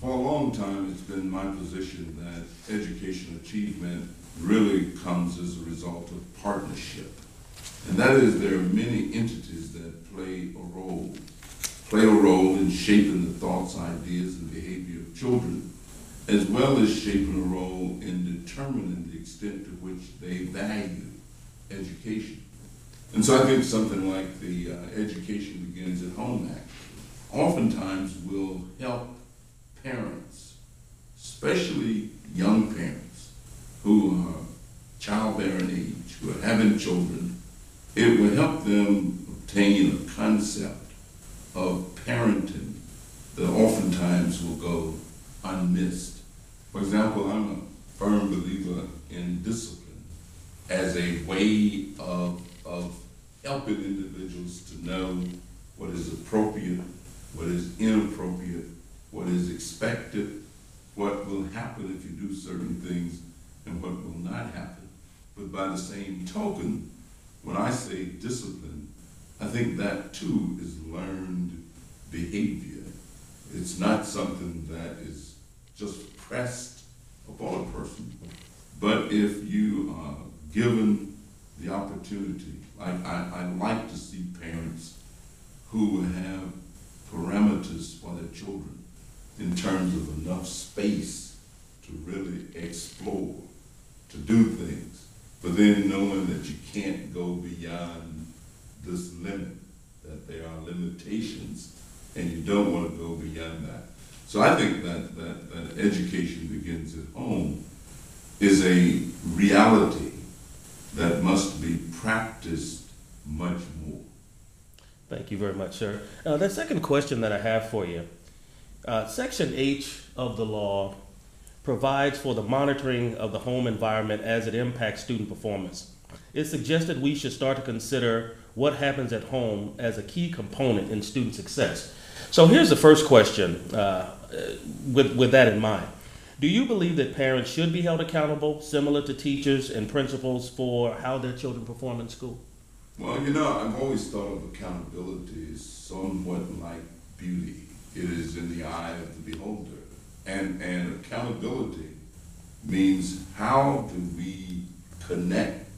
For a long time, it's been my position that education achievement really comes as a result of partnership. And that is, there are many entities that play a role in shaping the thoughts, ideas, and behavior of children, as well as shaping a role in determining the extent to which they value education. And so I think something like the Education Begins at Home Act oftentimes will help parents, especially young parents who are childbearing age, who are having children. It will help them obtain a concept of parenting that oftentimes will go unmissed. For example, I'm a firm believer in discipline as a way of helping individuals to know what is appropriate, what is inappropriate, what is expected, what will happen if you do certain things, and what will not happen. But by the same token, when I say discipline, I think that too is learned behavior. It's not something that is just pressed upon a person, but if you are given the opportunity, I like to see parents who have parameters for their children in terms of enough space to really explore, to do things, but then knowing that you can't go beyond this limit, that there are limitations, and you don't want to go beyond that. So I think that education begins at home is a reality that must be practiced much more. Thank you very much, sir. The second question that I have for you, Section H of the law provides for the monitoring of the home environment as it impacts student performance. It suggested we should start to consider what happens at home as a key component in student success. So here's the first question with that in mind. Do you believe that parents should be held accountable, similar to teachers and principals, for how their children perform in school? Well, I've always thought of accountability as somewhat like beauty. It is in the eye of the beholder. And accountability means, how do we connect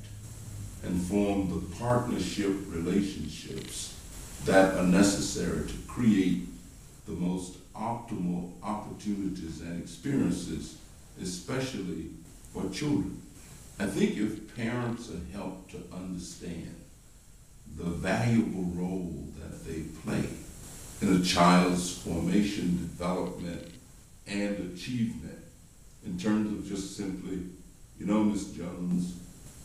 and form the partnership relationships that are necessary to create the most optimal opportunities and experiences, especially for children. I think if parents are helped to understand the valuable role that they play in a child's formation, development, and achievement, in terms of just simply, Miss Jones,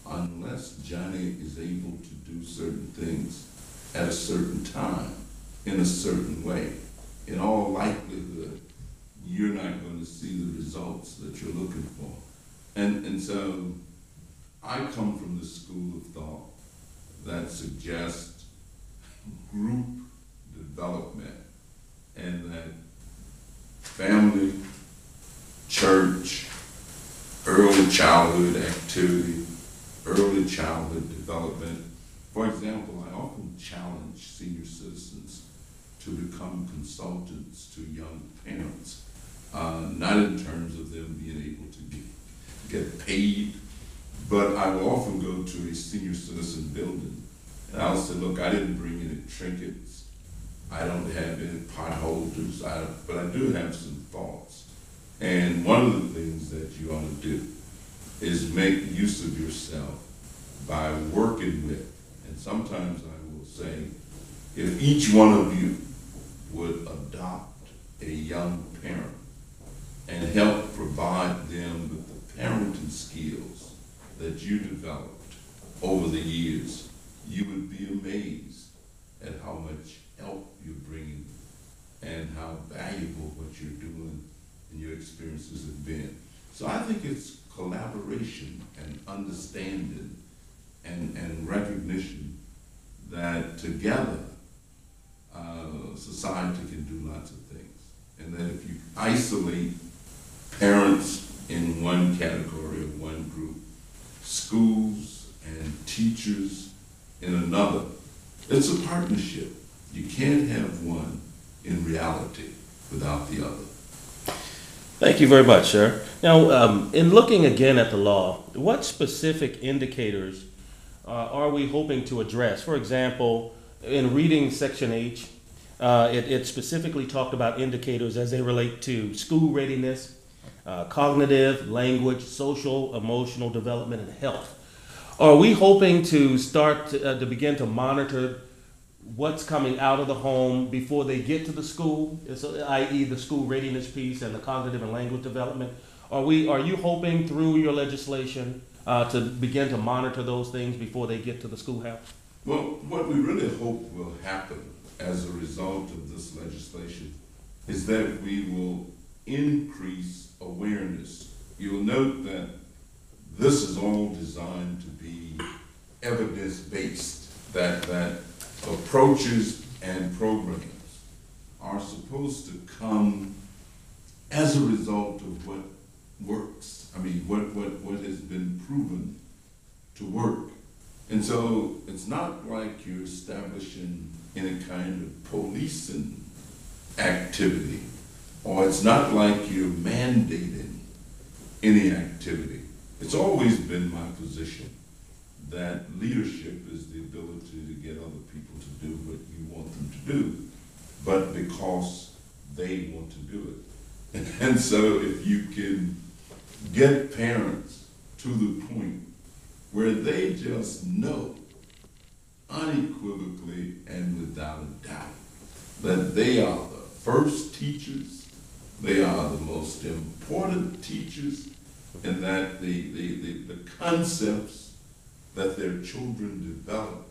unless Johnny is able to do certain things at a certain time, in a certain way, in all likelihood, you're not going to see the results that you're looking for. And so I come from the school of thought that suggests group development, and that family, church, early childhood activity, early childhood development. For example, I often challenge senior citizens to become consultants to young parents, not in terms of them being able to get paid, but I will often go to a senior citizen building and I'll say, look, I didn't bring any trinkets, I don't have any pot holders, but I do have some thoughts. And one of the things that you ought to do is make use of yourself by working with, and sometimes I will say, if each one of you would adopt a young parent and help provide them with the parenting skills that you developed over the years, you would be amazed at how much help you're bringing and how valuable what you're doing and your experiences have been. So I think it's collaboration and understanding and recognition that together society can do lots of things. And that if you isolate parents in one category or one group, schools and teachers in another, it's a partnership. You can't have one in reality without the other. Thank you very much, sir. Now, in looking again at the law, what specific indicators are we hoping to address? For example, in reading Section H, it specifically talked about indicators as they relate to school readiness, cognitive, language, social, emotional development, and health. Are we hoping to start to begin to monitor what's coming out of the home before they get to the school, i.e. the school readiness piece and the cognitive and language development? Are you hoping through your legislation to begin to monitor those things before they get to the schoolhouse? Well, what we really hope will happen as a result of this legislation is that we will increase awareness. You'll note that this is all designed to be evidence-based, that approaches and programs are supposed to come as a result of what works. I mean, what has been proven to work. And so it's not like you're establishing any kind of policing activity, or it's not like you're mandating any activity. It's always been my position that leadership is the ability to get other people to do what you want them to do, but because they want to do it. And so if you can get parents to the point where they just know unequivocally and without a doubt that they are the first teachers, they are the most important teachers, and that the concepts that their children develop,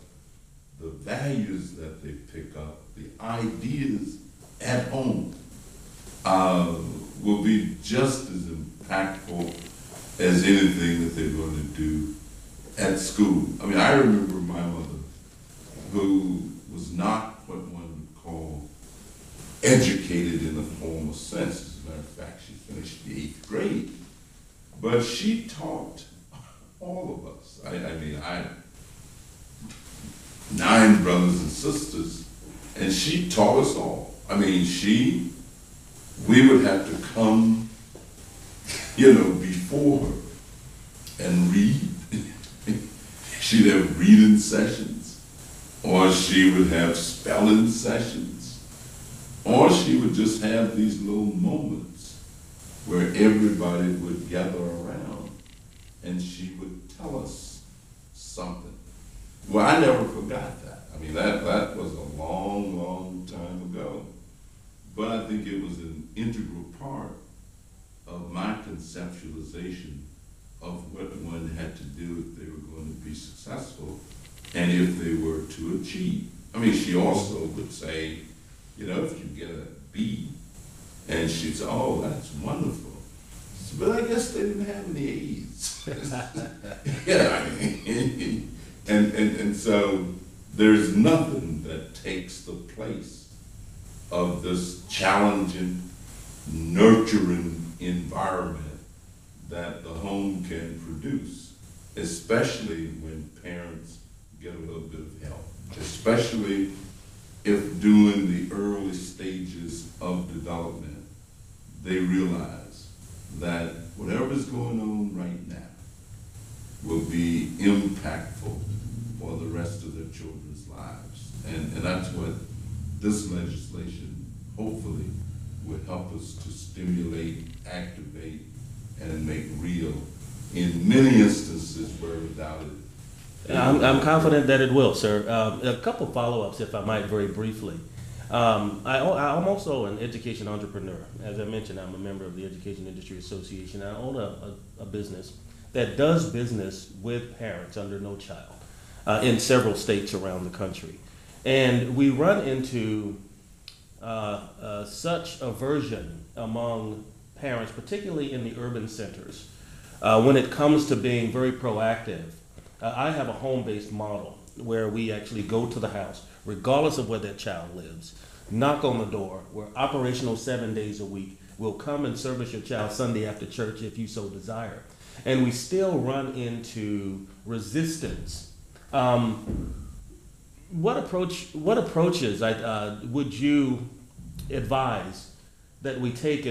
the values that they pick up, the ideas at home will be just as impactful as anything that they're going to do at school. I mean, I remember my mother, who was not what one would call educated in the formal sense. As a matter of fact, she finished the 8th grade. But she taught all of us. I have 9 brothers and sisters, and she taught us all. I mean, we would have to come, before her and read. She'd have reading sessions, or she would have spelling sessions, or she would just have these little moments where everybody would gather around and she would tell us something. Well, I never forgot that. I mean, that was a long, long time ago. But I think it was an integral part of my conceptualization of what one had to do if they were going to be successful and if they were to achieve. I mean, she also would say, if you get a B, and she'd say, oh, that's wonderful. But I guess they didn't have any A's. And so there's nothing that takes the place of this challenging, nurturing environment that the home can produce, especially when parents get a little bit of help, especially if during the early stages of development, they realize that whatever's going on right now will be impactful for the rest of their children's lives. And that's what this legislation hopefully will help us to stimulate, activate, and make real in many instances where without it. I'm confident that it will, sir. A couple follow-ups, if I might, very briefly. I'm also an education entrepreneur. As I mentioned, I'm a member of the Education Industry Association. I own a business that does business with parents under no child in several states around the country. And we run into such aversion among parents, particularly in the urban centers, when it comes to being very proactive. I have a home-based model where we actually go to the house, regardless of where that child lives, knock on the door. We're operational 7 days a week. We'll come and service your child Sunday after church if you so desire. And we still run into resistance. What approaches would you advise that we take